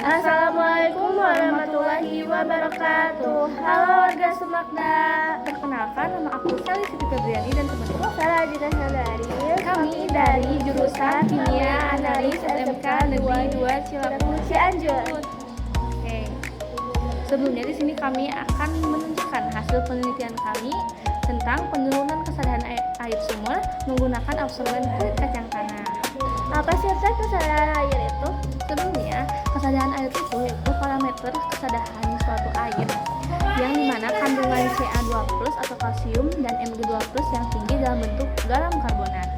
Assalamualaikum warahmatullahi wabarakatuh. Halo warga Sumakda. Perkenalkan, nama aku Sally Siti Febriani dan teman-teman Saya Adita Sadari. kami dari jurusan Kimia Analis SMK Negeri 2 Cilaku Cianjur. Oke. Sebelumnya di sini kami akan menunjukkan hasil penelitian kami tentang penurunan kesadaran air sumur menggunakan absorben kulit kacang tanah. Apa sih kesadaran air itu? Sebelumnya, kesadaran air itu yaitu parameter kesadaran suatu air yang dimana kandungan Ca2+ atau kalsium dan Mg2+ yang tinggi dalam bentuk garam karbonat.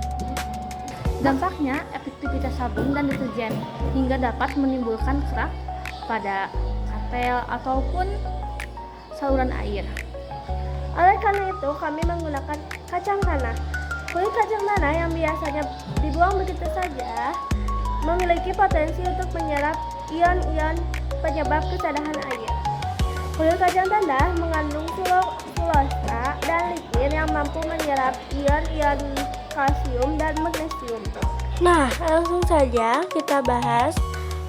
Dampaknya, efektivitas sabun dan deterjen hingga dapat menimbulkan kerak pada kapel ataupun saluran air. Oleh karena itu, kami menggunakan kacang tanah. Kulit kacang tanah yang biasanya dibuang begitu saja memiliki potensi untuk menyerap ion-ion penyebab kesadaran air. Kulit kacang tanah mengandung selulosa dan lignit yang mampu menyerap ion-ion kalsium dan magnesium. Nah, langsung saja kita bahas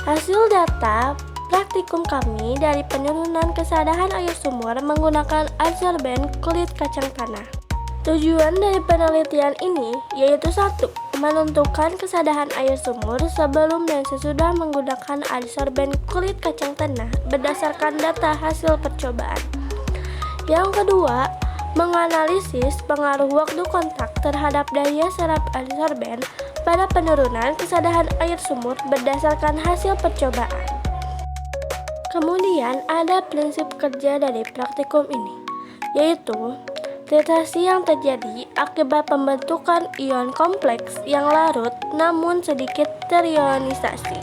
hasil data praktikum kami dari penurunan kesadaran air sumur menggunakan absorben kulit kacang tanah. Tujuan dari penelitian ini yaitu 1. Menentukan kesadaran air sumur sebelum dan sesudah menggunakan absorben kulit kacang tanah berdasarkan data hasil percobaan. Yang kedua, menganalisis pengaruh waktu kontak terhadap daya serap absorben pada penurunan kesadaran air sumur berdasarkan hasil percobaan. Kemudian ada prinsip kerja dari praktikum ini, yaitu titrasi yang terjadi akibat pembentukan ion kompleks yang larut namun sedikit terionisasi.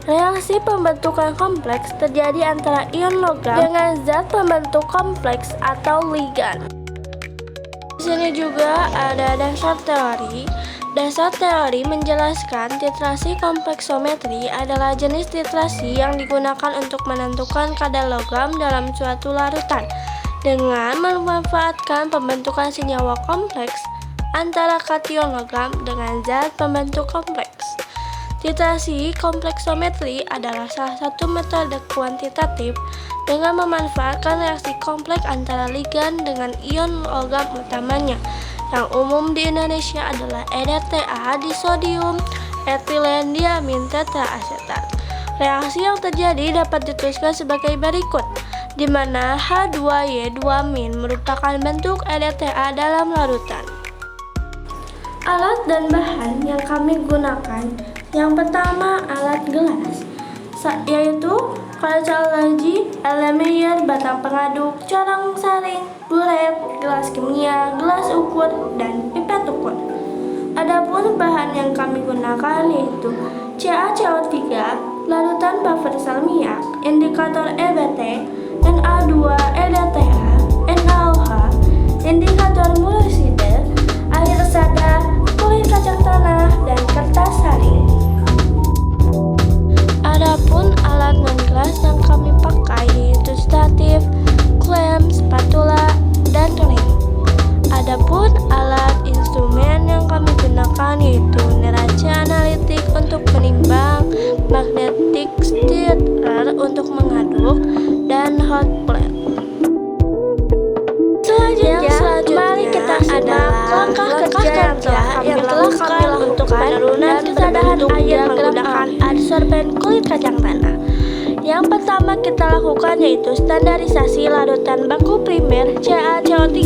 Reaksi pembentukan kompleks terjadi antara ion logam dengan zat pembentuk kompleks atau ligan. Di sini juga ada dasar teori. Dasar teori menjelaskan titrasi kompleksometri adalah jenis titrasi yang digunakan untuk menentukan kadar logam dalam suatu larutan dengan memanfaatkan pembentukan senyawa kompleks antara kation logam dengan zat pembentuk kompleks. Titrasi kompleksometri adalah salah satu metode kuantitatif dengan memanfaatkan reaksi kompleks antara ligan dengan ion logam utamanya. Yang umum di Indonesia adalah EDTA disodium etilen diamin tetraasetat. Reaksi yang terjadi dapat dituliskan sebagai berikut, di mana H2Y2- merupakan bentuk EDTA dalam larutan. Alat dan bahan yang kami gunakan, yang pertama alat gelas, yaitu kaca alergi, Erlenmeyer, batang pengaduk, corong saring, bulet, gelas kimia, gelas ukur, dan pipet ukur. Adapun bahan yang kami gunakan yaitu CaCO3, larutan buffer sel minyak, indikator EBT, Na2 EDTA, NaOH, indikator muroside, air sadar, kulit kacang tanah, dan kertas saring. Adapun alat non-gelas yang kami pakai yaitu statif, klem, spatula, dan rem. Adapun alat instrumen yang kami gunakan yaitu neraca analitik untuk menimbang, magnetic stirrer untuk mengaduk, dan hot plate. Selanjutnya, mari kita simak langkah kerja yang telah kami lakukan untuk penurunan kesadaran air menggunakan absorben kulit kacang tanah. Yang pertama kita lakukan yaitu standarisasi larutan baku primer CaCO3,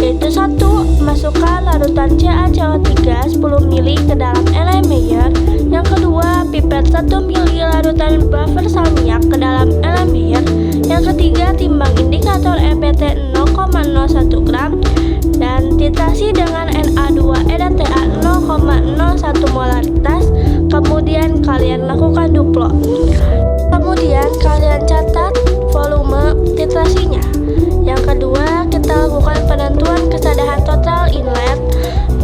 yaitu 1. Masukkan larutan CaCO3 10 ml ke dalam Erlenmeyer. Yang kedua, pipet 1 ml larutan buffer sel minyak ke dalam Erlenmeyer. Yang ketiga, timbang indikator EBT 0,01 gram dan titrasi dengan Na2 EDTA 0,01 molaritas. Kemudian kalian lakukan duplo. Kemudian kalian catat volume titrasinya. Yang kedua, kita lakukan penentuan kesadaran total inlet.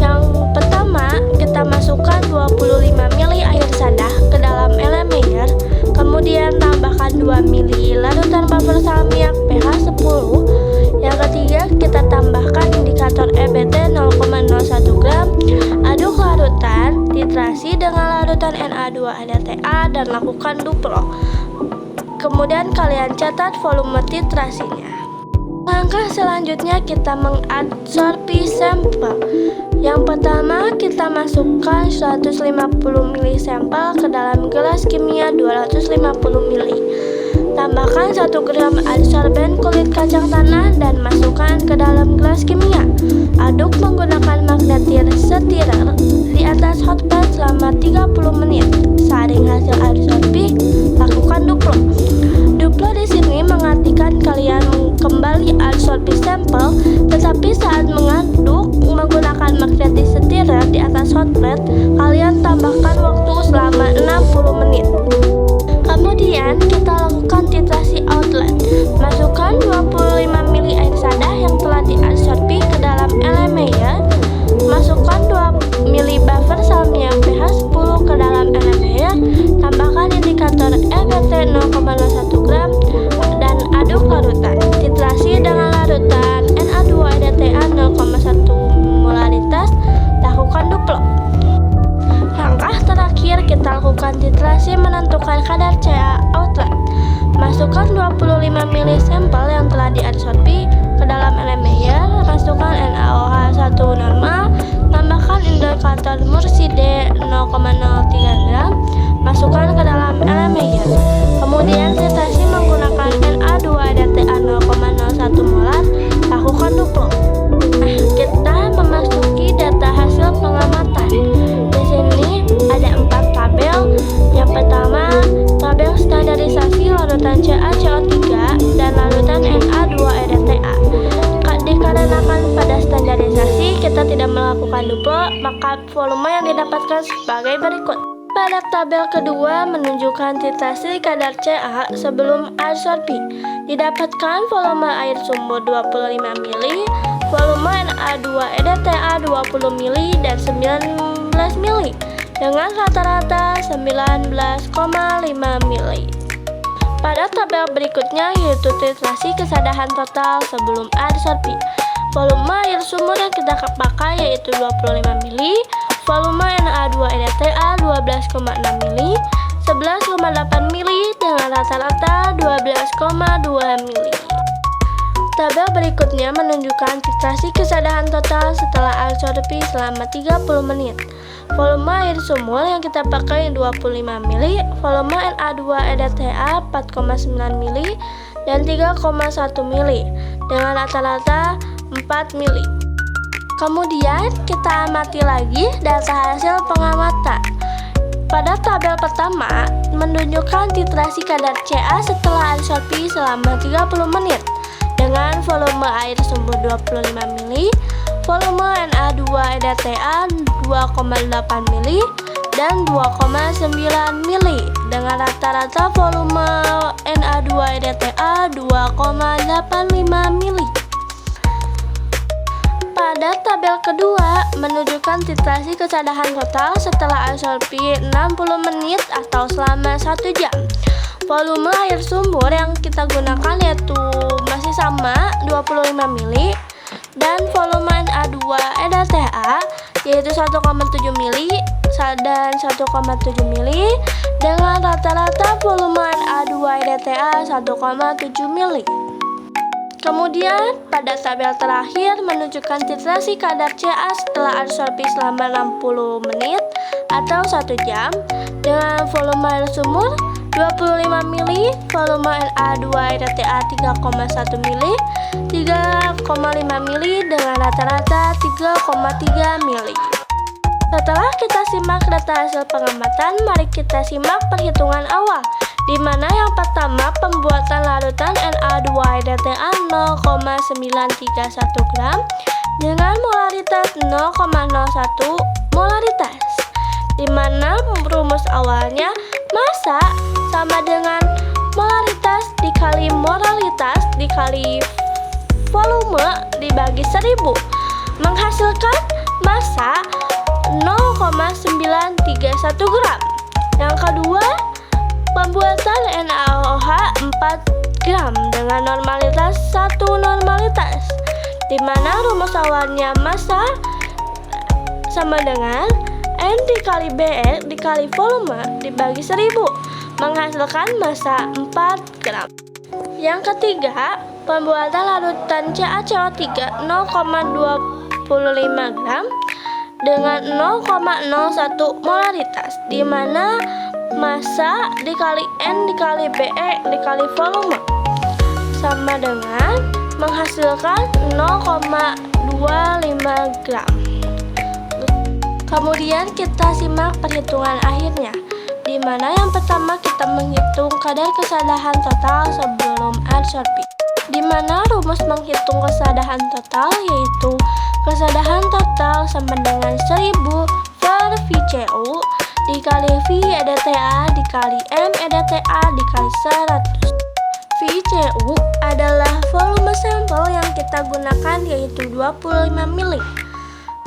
Yang pertama, kita masukkan 25 ml air sadah ke dalam Erlenmeyer. Kemudian tambahkan 2 ml larutan buffer sel minyak pH 10. Yang ketiga, kita tambahkan indikator EBT 0,01 gram. Aduk larutan titrasi dengan larutan larutan Na2-EDTA dan lakukan duplo. Kemudian kalian catat volume titrasinya. Langkah selanjutnya kita mengadsorpsi sampel. Yang pertama kita masukkan 150 ml sampel ke dalam gelas kimia 250 ml. Tambahkan 1 gram adsorben kulit kacang tanah dan masukkan ke dalam gelas kimia. Aduk menggunakan magnetir stirrer di atas hotplate selama 30 menit. Saring hasil adsorpsi, lakukan duplo. Duplo di sini mengartikan kalian kembali adsorpsi sampel, tetapi saat mengaduk menggunakan magnetir stirrer di atas hotplate, kalian tambahkan waktu selama 60 menit. Kemudian kita lakukan titrasi outlet. Masukkan 25 ml air soda yang telah diadsorpsi ke dalam LMEA. Masukkan 2 ml buffer salmiak pH 10 ke dalam LMEA. Tambahkan indikator EVT 0,01 gram dan aduk larutan. Titrasi dengan larutan Na2-EDTA 0,1 molaritas. Lakukan duplo. Langkah terakhir kita lakukan titrasi menentukan kadar Ca outlet. Masukkan 25 ml sampel yang telah diadsorpsi ke dalam LMEA. Masukkan NaOH 1 normal. Tambahkan indikator Murside 0,03 gram. Masukkan ke dalam LMEA. Kemudian titrasi menggunakan Na2-EDTA 0,01 molar. Lakukan duplo. Kita memasuki data hasil pengamatan. Di sini ada 4 tabel. Yang pertama, tabel standarisasi larutan CaCO3 dan larutan Na2-EDTA. Dikarenakan pada standarisasi kita tidak melakukan duplo, maka volume yang didapatkan sebagai berikut. Pada tabel kedua menunjukkan titrasi kadar Ca sebelum adsorpsi. Didapatkan volume air sumur 25 ml, volume Na2-EDTA 20 ml dan 19 ml dengan rata-rata 19,5 ml. Pada tabel berikutnya yaitu titrasi kesadahan total sebelum adsorpsi. Volume air sumur yang kita pakai yaitu 25 ml, volume Na2-EDTA 12,6 ml, 11,8 ml dengan rata-rata 12,2 ml. Tabel berikutnya menunjukkan titrasi kesadahan total setelah adsorpsi selama 30 menit. Volume air sumur yang kita pakai 25 ml, volume Na2-EDTA 4,9 ml dan 3,1 ml dengan rata-rata 4 ml. Kemudian kita amati lagi data hasil pengamatan. Pada tabel pertama menunjukkan titrasi kadar Ca setelah adsorpsi selama 30 menit dengan volume air sumur 25 ml, volume Na2-EDTA 2,8 ml dan 2,9 ml dengan rata-rata volume Na2-EDTA 2,85 ml. Pada tabel kedua menunjukkan titrasi kesadahan total setelah adsorpsi 60 menit atau selama 1 jam. Volume air sumur yang kita gunakan yaitu masih sama 25 ml dan volume Na2-EDTA yaitu 1,7 ml dan 1,7 ml dengan rata-rata volume Na2-EDTA 1,7 ml. Kemudian pada tabel terakhir menunjukkan titrasi kadar Ca setelah adsorpsi selama 60 menit atau 1 jam dengan volume air sumur 25 ml, volume Na2-EDTA 3,1 ml, 3,5 ml dengan rata-rata 3,3 ml. Setelah kita simak data hasil pengamatan, mari kita simak perhitungan awal, di mana yang pertama pembuatan larutan Na2-EDTA 0,931 gram dengan molaritas 0,01 molaritas, di mana rumus awalnya massa sama dengan molaritas dikali moralitas dikali volume dibagi 1000 menghasilkan massa 0,931 gram. Yang kedua, pembuatan NaOH 4 gram dengan normalitas 1 normalitas, di mana rumus awalnya massa sama dengan N dikali BE dikali volume dibagi 1000 menghasilkan massa 4 gram. Yang ketiga, pembuatan larutan CaCO3 0,25 gram dengan 0,01 molaritas, di mana massa dikali N dikali BE dikali volume sama dengan menghasilkan 0,25 gram. Kemudian kita simak perhitungan akhirnya, di mana yang pertama kita menghitung kadar kesadaran total sebelum adsorpsi. Di mana rumus menghitung kesadaran total yaitu kesadaran total sama dengan 1000 per VCU dikali V EDTA dikali M EDTA dikali 100. VCU adalah volume sampel yang kita gunakan yaitu 25 mili.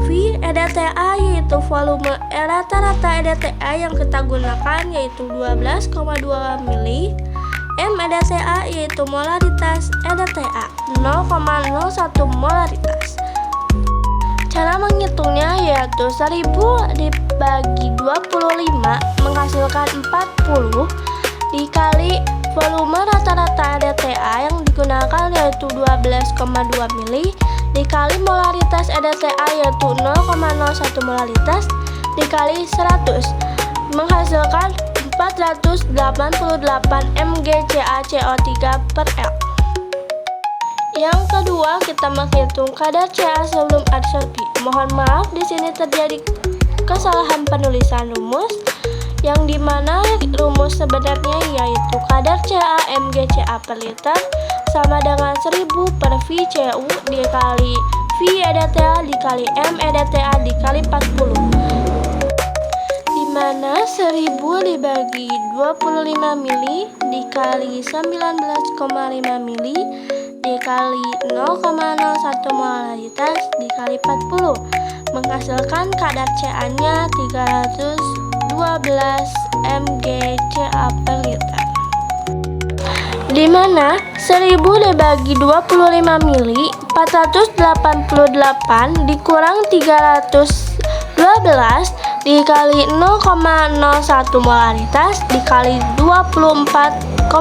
V EDTA yaitu volume rata-rata EDTA yang kita gunakan yaitu 12,2 mili. M EDTA yaitu molaritas EDTA 0,01 molaritas. Cara menghitungnya yaitu 1000 dibagi 25 menghasilkan 40 dikali volume rata-rata EDTA yang digunakan yaitu 12,2 mili dikali molaritas EDTA yaitu 0,01 molaritas dikali 100 menghasilkan 488 mg CaCO3 per L. Yang kedua, kita menghitung kadar Ca sebelum adsorpsi. Mohon maaf, di sini terjadi kesalahan penulisan rumus, yang dimana rumus sebenarnya yaitu kadar Ca mg Ca per liter sama dengan 1000 per VCU dikali V EDTA dikali M EDTA dikali 40. Mana 1000 dibagi 25 mili dikali 19,5 mili dikali 0,01 molaritas dikali 40 menghasilkan kadar Ca-nya 312 mg Ca per liter. Di mana 1000 dibagi 25 mili 488 dikurang 312 dikali 0,01 molaritas dikali 24,3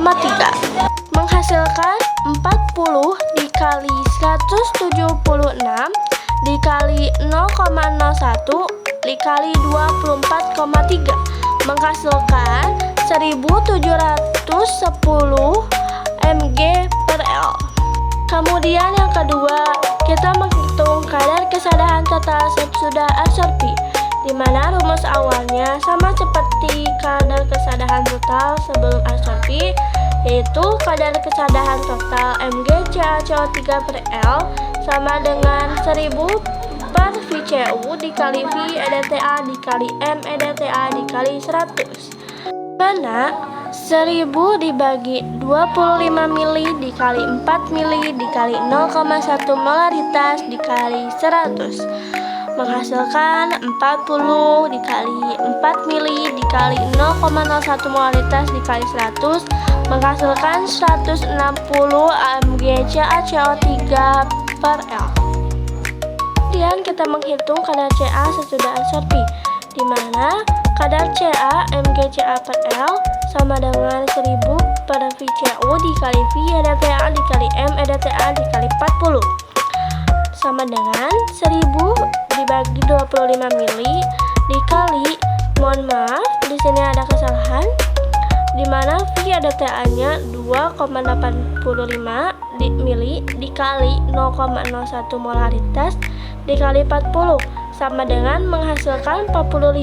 menghasilkan 40 dikali 176 dikali 0,01 dikali 24,3 menghasilkan 1710 mg per L. Kemudian yang kedua, kita menghitung kadar kesadaran total sesudah adsorpsi, di mana rumus awalnya sama seperti kadar kesadaran total sebelum adsorpsi, yaitu kadar kesadaran total mg CaCO3 per L sama dengan 1000 per VCU dikali V EDTA dikali M EDTA dikali 100, mana 1000 dibagi 25 mili dikali 4 mili dikali 0,1 molaritas dikali 100 menghasilkan 40 dikali 4 mili dikali 0,01 molaritas dikali 100 menghasilkan 160 mg CaCO3 per L. Kemudian kita menghitung kadar Ca sesudah adsorpsi, di mana kadar Ca mg Ca per L sama dengan 1000 per VCU dikali V EDTA dikali M EDTA dikali 40 sama dengan 1000 dibagi 25 mili dikali, mohon maaf di sini ada kesalahan, di mana V EDTA-nya 2,85 mili dikali 0,01 molaritas dikali 40 sama dengan menghasilkan 45,6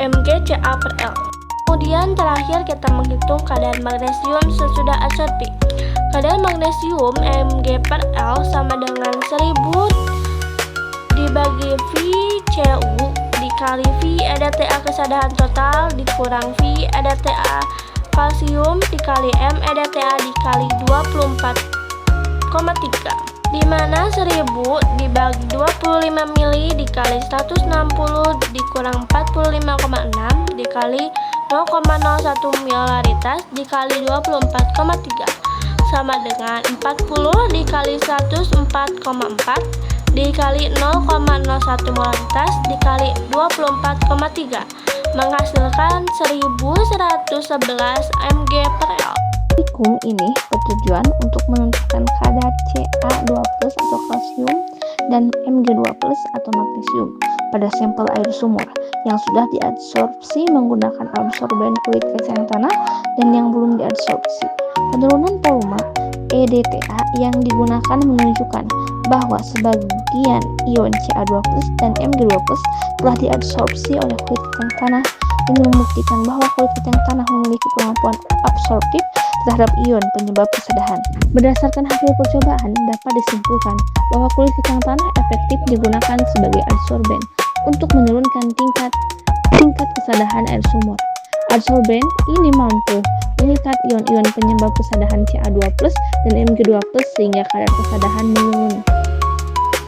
mg Ca per L. Kemudian terakhir kita menghitung kadar magnesium sesudah adsorpsi. Kadar magnesium mg per L sama dengan 1000 dibagi VCU dikali V EDTA kesadaran total dikurang V EDTA kalsium dikali M EDTA dikali 24,3, di mana 1000 dibagi 25 mili dikali 160 dikurang 45,6 dikali 0,01 molaritas dikali 24,3 sama dengan 40 dikali 104,4 dikali 0,01 molaritas dikali 24,3 menghasilkan 1111 mg per L. Praktikum ini bertujuan untuk menentukan kadar Ca2+ atau kalsium dan Mg2+ atau magnesium pada sampel air sumur yang sudah diadsorpsi menggunakan absorben kulit kacang tanah dan yang belum diadsorpsi. Penurunan volume EDTA yang digunakan menunjukkan bahwa sebagian ion Ca2+ dan Mg2+ telah diadsorpsi oleh kulit kacang tanah. Ini membuktikan bahwa kulit kacang tanah memiliki kemampuan absorptif terhadap ion penyebab kesadahan. Berdasarkan hasil percobaan, dapat disimpulkan bahwa kulit kacang tanah efektif digunakan sebagai adsorben untuk menurunkan tingkat kesadahan air sumur. Adsorben ini mampu mengikat ion-ion penyebab kesadahan Ca2+ dan Mg2+ sehingga kadar kesadahan menurun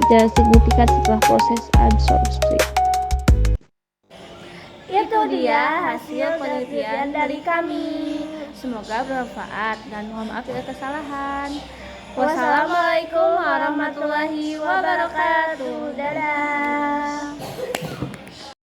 secara signifikan setelah proses adsorpsi. Itu dia hasil penelitian dari kami. Semoga bermanfaat dan mohon maaf jika kesalahan. Wassalamualaikum warahmatullahi wabarakatuh. Dadah.